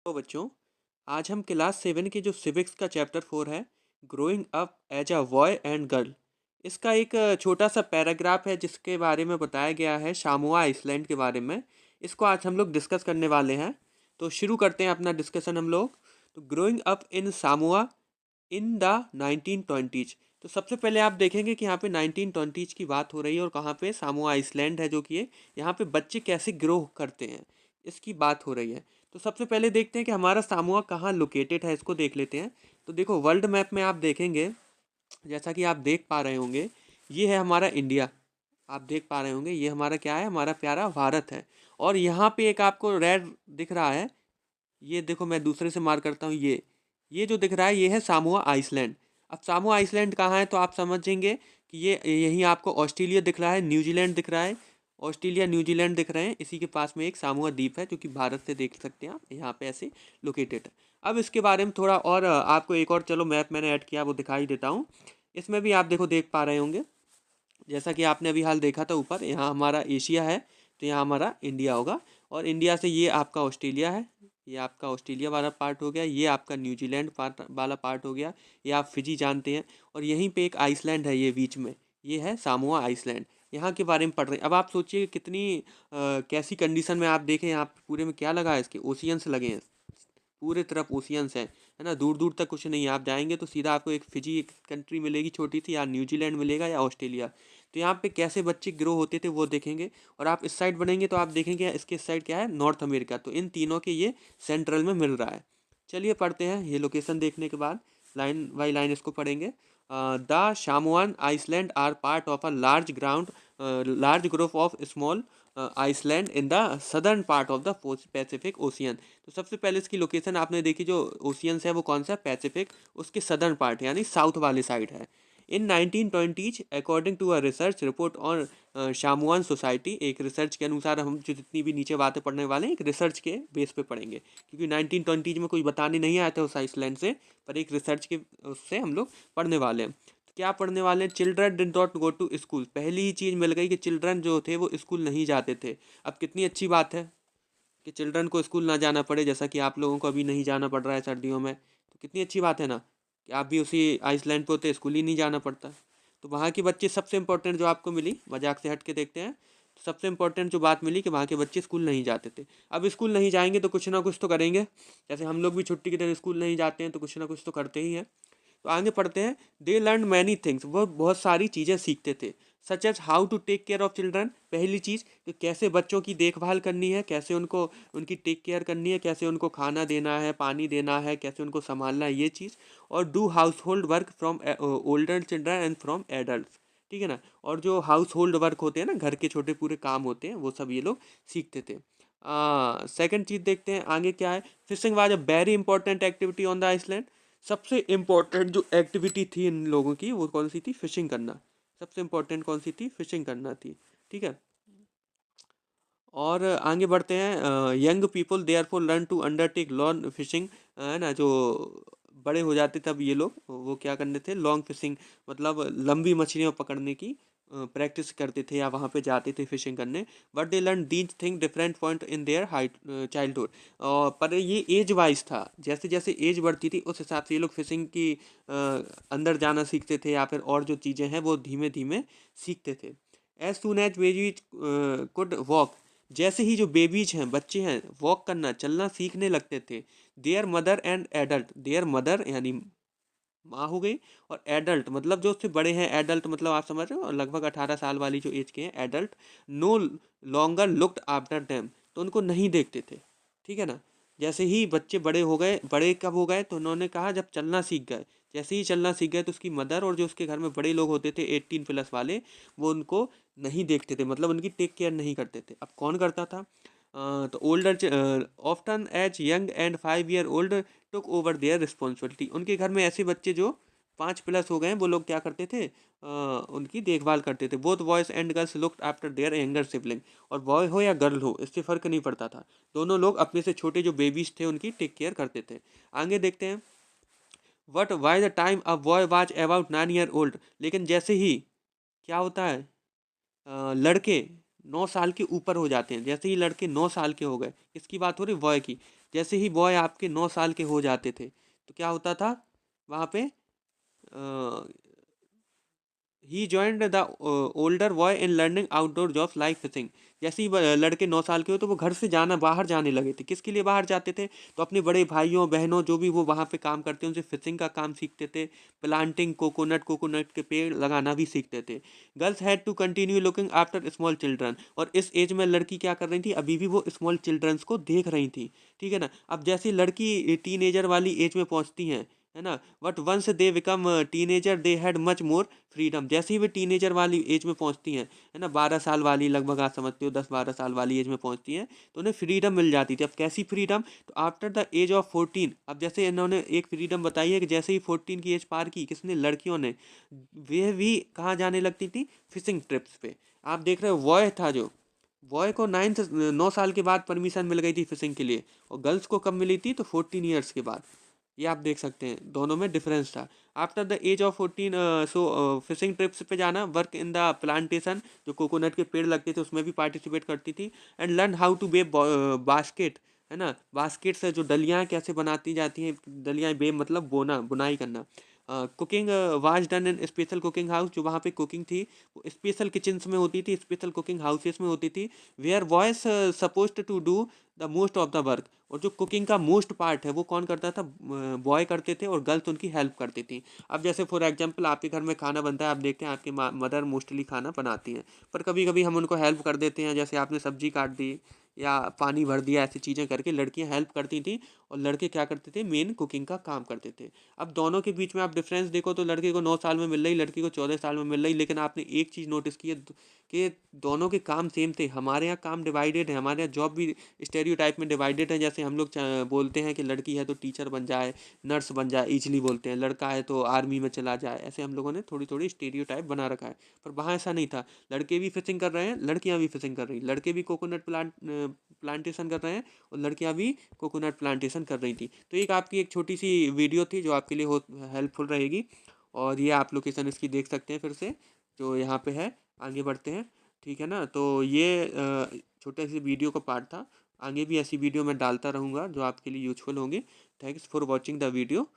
तो बच्चों, आज हम क्लास 7 के जो सिविक्स का चैप्टर 4 है, growing up as a boy and girl, इसका एक छोटा सा पैराग्राफ है जिसके बारे में बताया गया है सामोआ आइसलैंड के बारे में। इसको आज हम लोग डिस्कस करने वाले हैं। तो शुरू करते हैं अपना डिस्कशन हम लोग। तो growing up in Samoa in the 1920s। तो सबसे पहले आप देखेंगे कि यहाँ पे 1920s की बात हो रही है और कहाँ पे सामोआ आइसलैंड है जो कि है। यहाँ पे बच्चे कैसे ग्रो करते हैं इसकी बात हो रही है। तो सबसे पहले देखते हैं कि हमारा सामोआ कहाँ लोकेटेड है, इसको देख लेते हैं। तो देखो, वर्ल्ड मैप में आप देखेंगे, जैसा कि आप देख पा रहे होंगे, ये है हमारा इंडिया। आप देख पा रहे होंगे ये हमारा क्या है, हमारा प्यारा भारत है। और यहाँ पे एक आपको रेड दिख रहा है, ये देखो मैं दूसरे से मार करता हूँ, ये जो दिख रहा है ये है सामोआ आइसलैंड। अब सामोआ आइसलैंड कहाँ है तो आप समझेंगे कि ये यहीं आपको ऑस्ट्रेलिया दिख रहा है, न्यूजीलैंड दिख रहा है, ऑस्ट्रेलिया न्यूजीलैंड दिख रहे हैं। इसी के पास में एक सामोआ द्वीप है जो कि भारत से देख सकते हैं आप, यहाँ पे ऐसे लोकेटेड है। अब इसके बारे में थोड़ा और आपको एक और चलो मैप मैंने ऐड किया वो दिखाई देता हूँ। इसमें भी आप देखो देख पा रहे होंगे, जैसा कि आपने अभी हाल देखा था ऊपर, यहाँ हमारा एशिया है तो यहाँ हमारा इंडिया होगा। और इंडिया से ये आपका ऑस्ट्रेलिया है, ये आपका ऑस्ट्रेलिया वाला पार्ट हो गया, ये आपका न्यूजीलैंड पार्ट वाला पार्ट हो गया, ये आप फिजी जानते हैं। और यहीं पे एक आइसलैंड है, ये बीच में, ये है सामोआ आइसलैंड। यहाँ के बारे में पढ़ रहे हैं। अब आप सोचिए कितनी कैसी कंडीशन में, आप देखें यहाँ पे पूरे में क्या लगा है, इसके ओशियंस लगे हैं, पूरे तरफ ओशियंस है ना, दूर दूर तक कुछ नहीं है। आप जाएंगे तो सीधा आपको एक फिजी एक कंट्री मिलेगी छोटी सी, या न्यूजीलैंड मिलेगा या ऑस्ट्रेलिया। तो यहाँ पे कैसे बच्चे ग्रो होते थे वो देखेंगे। और आप इस साइड बढ़ेंगे तो आप देखेंगे इसके इस साइड क्या है, नॉर्थ अमेरिका। तो इन तीनों के ये सेंट्रल में मिल रहा है। चलिए पढ़ते हैं, ये लोकेशन देखने के बाद लाइन बाई लाइन इसको पढ़ेंगे। The Samoan island are part of a large group of small island in the southern part of the Pacific ocean. तो सबसे पहले इसकी लोकेशन आपने देखी, जो ओशियंस है वो कौन सा, पैसिफिक, उसके सदर्न पार्ट यानी साउथ वाले साइड है। In 1920s according to a research report on Samoan society, एक रिसर्च के अनुसार, हम जो जितनी भी नीचे बातें पढ़ने वाले हैं एक रिसर्च के बेस पे पढ़ेंगे, क्योंकि 1920s में कोई बताने नहीं आया था उस आइसलैंड से, पर एक रिसर्च के उससे हम लोग पढ़ने वाले हैं। तो क्या पढ़ने वाले हैं, children did not go to school. पहली ही चीज़ मिल गई कि चिल्ड्रन जो थे वो स्कूल नहीं जाते थे। अब कितनी अच्छी बात है कि चिल्ड्रन को स्कूल ना जाना पड़े, जैसा कि आप लोगों को अभी नहीं जाना पड़ रहा है सर्दियों में। तो कितनी अच्छी बात है ना, कि आप भी उसी आइसलैंड पे होते, स्कूल ही नहीं जाना पड़ता। तो वहाँ के बच्चे, सबसे इंपॉर्टेंट जो आपको मिली, मजाक से हट के देखते हैं, तो सबसे इंपॉर्टेंट जो बात मिली कि वहाँ के बच्चे स्कूल नहीं जाते थे। अब स्कूल नहीं जाएंगे तो कुछ ना कुछ तो करेंगे, जैसे हम लोग भी छुट्टी के दिन स्कूल नहीं जाते हैं तो कुछ ना कुछ तो करते ही हैं। तो आगे पढ़ते हैं। दे लर्न मैनी थिंग्स, वो बहुत सारी चीज़ें सीखते थे। Such as how to take care of children, पहली चीज़ कि कैसे बच्चों की देखभाल करनी है, कैसे उनको उनकी टेक केयर करनी है, कैसे उनको खाना देना है, पानी देना है, कैसे उनको संभालना है, ये चीज़। और do house hold work from older children and from adult, ठीक है ना। और जो हाउस होल्ड वर्क होते हैं ना, घर के छोटे पूरे काम होते हैं, वो सब ये लोग सीखते थे। सेकंड चीज़ देखते हैं आगे क्या है। Fishing was a very important activity on the island. सबसे इम्पोर्टेंट जो एक्टिविटी थी इन लोगों की वो कौन सी थी, फिशिंग करना। सबसे इम्पोर्टेंट कौन सी थी, फिशिंग करना थी, ठीक है। और आगे बढ़ते हैं। Young people therefore learn to undertake long fishing, है ना। जो बड़े हो जाते तब ये लोग वो क्या करते थे, लॉन्ग फिशिंग, मतलब लंबी मछलियाँ पकड़ने की प्रैक्टिस करते थे या वहाँ पे जाते थे फिशिंग करने। But they learn these thing different point in their height childhood. पर ये एज वाइज था, जैसे जैसे एज बढ़ती थी उस हिसाब से ये लोग फिशिंग की अंदर जाना सीखते थे, या फिर और जो चीज़ें हैं वो धीमे धीमे सीखते थे। As soon as babies could walk, जैसे ही जो बेबीज हैं, बच्चे हैं, वॉक करना चलना सीखने लगते थे। There mother and adult, there mother यानी माँ हो गई, और एडल्ट मतलब जो उससे बड़े हैं, एडल्ट मतलब आप समझ रहे हो, लगभग 18 साल वाली जो एज के हैं adult, no longer looked after them, तो उनको नहीं देखते थे, ठीक है ना। जैसे ही बच्चे बड़े हो गए, बड़े कब हो गए तो उन्होंने कहा जब चलना सीख गए, जैसे ही चलना सीख गए तो उसकी मदर और जो उसके घर में बड़े लोग होते थे 18+ वाले, वो उनको नहीं देखते थे, मतलब उनकी टेक केयर नहीं करते थे। अब कौन करता था, तो older often as young and 5 year old took over their responsibility, उनके घर में ऐसे बच्चे जो 5+ हो गए हैं वो लोग क्या करते थे, उनकी देखभाल करते थे। Both boys and girls looked after their younger sibling, और बॉय हो या गर्ल हो इससे फ़र्क नहीं पड़ता था, दोनों लोग अपने से छोटे जो बेबीज थे उनकी टेक केयर करते थे। आगे देखते हैं। What why the time a boy was about 9 year old, लेकिन जैसे ही क्या होता है, लड़के 9 साल के ऊपर हो जाते हैं, जैसे ही लड़के 9 साल के हो गए, इसकी बात हो रही बॉय की, जैसे ही बॉय आपके 9 साल के हो जाते थे तो क्या होता था वहाँ पे, he joined the older boy in learning outdoor jobs like fishing. जैसे ही लड़के 9 साल के हो तो वो घर से जाना बाहर जाने लगे थे। किसके लिए बाहर जाते थे? तो अपने बड़े भाइयों बहनों जो भी वो वहाँ पे काम करते हैं उनसे फिशिंग का काम सीखते थे, प्लांटिंग कोकोनट के पेड़ लगाना भी सीखते थे। Girls had to continue looking after small children, और इस एज में लड़की क्या कर रही थी, अभी भी वो स्मॉल चिल्ड्रंस को देख रही थी। ठीक है ना। अब जैसे लड़की टीनेजर वाली एज में पहुंचती हैं, है ना, but once they become teenager they had much more freedom. जैसे ही वे टीनेजर वाली एज में पहुंचती हैं, है ना, 12 साल वाली लगभग आप समझते हो, 10-12 साल वाली एज में पहुंचती हैं, तो उन्हें फ्रीडम मिल जाती थी। अब कैसी फ्रीडम? तो आफ्टर द एज ऑफ 14, अब जैसे इन्होंने एक फ्रीडम बताई है कि जैसे ही 14 की एज पार की, किसने? लड़कियों ने, वे भी कहाँ जाने लगती थी? फिशिंग ट्रिप्स पे। आप देख रहे हो बॉय था जो, बॉय को 9 साल के बाद परमिशन मिल गई थी फिशिंग के लिए, और गर्ल्स को कब मिली थी? तो 14 ईयर्स के बाद। ये आप देख सकते हैं दोनों में डिफरेंस था। After the age of 14, so fishing trips पे जाना, वर्क इन द प्लांटेशन, जो कोकोनट के पेड़ लगते थे उसमें भी पार्टिसिपेट करती थी, and learn how to weave basket, है ना, बास्केट से जो डलियाँ कैसे बनाती जाती हैं, डलियाँ वेव मतलब बोना, बुनाई करना। Cooking was done in special cooking house, जो वहाँ पे कुकिंग थी वो स्पेशल किचन्स में होती थी, स्पेशल कुकिंग हाउसेस में होती थी, where boys supposed to do the most of the work. और जो कुकिंग का मोस्ट पार्ट है वो कौन करता था? बॉय करते थे, और गर्ल्स उनकी हेल्प करती थी। अब जैसे फॉर एग्जांपल आपके घर में खाना बनता है, आप देखते हैं आपकी मदर मोस्टली खाना बनाती हैं, पर कभी कभी हम उनको हेल्प कर देते हैं, जैसे आपने सब्जी काट दी या पानी भर दिया, ऐसी चीज़ें करके लड़कियां हेल्प करती थी, और लड़के क्या करते थे? मेन कुकिंग का काम करते थे। अब दोनों के बीच में आप डिफरेंस देखो तो लड़के को 9 साल में मिल रही, लड़की को 14 साल में मिल रही, लेकिन आपने एक चीज़ नोटिस की है कि दोनों के काम सेम थे। हमारे यहाँ काम डिवाइडेड है, हमारे यहाँ जॉब भी स्टेरियोटाइप में डिवाइडेड है। जैसे हम लोग बोलते हैं कि लड़की है तो टीचर बन जाए, नर्स बन जाए, इजीली बोलते हैं, लड़का है तो आर्मी में चला जाए, ऐसे हम लोगों ने थोड़ी थोड़ी स्टेरियोटाइप बना रखा है। पर वहाँ ऐसा नहीं था। लड़के भी फिशिंग कर रहे हैं, लड़कियाँ भी फिशिंग कर रही, लड़के भी कोकोनट प्लांटेशन कर रहे हैं, और लड़कियाँ भी कोकोनट प्लांटेशन कर रही थी। तो एक आपकी एक छोटी सी वीडियो थी जो आपके लिए हो हेल्पफुल रहेगी, और ये आप लोकेशन इसकी देख सकते हैं फिर से, जो यहाँ पे है। आगे बढ़ते हैं, ठीक है ना। तो ये छोटे से वीडियो का पार्ट था। आगे भी ऐसी वीडियो मैं डालता रहूँगा जो आपके लिए यूज़फुल होंगे। Thanks for watching the video.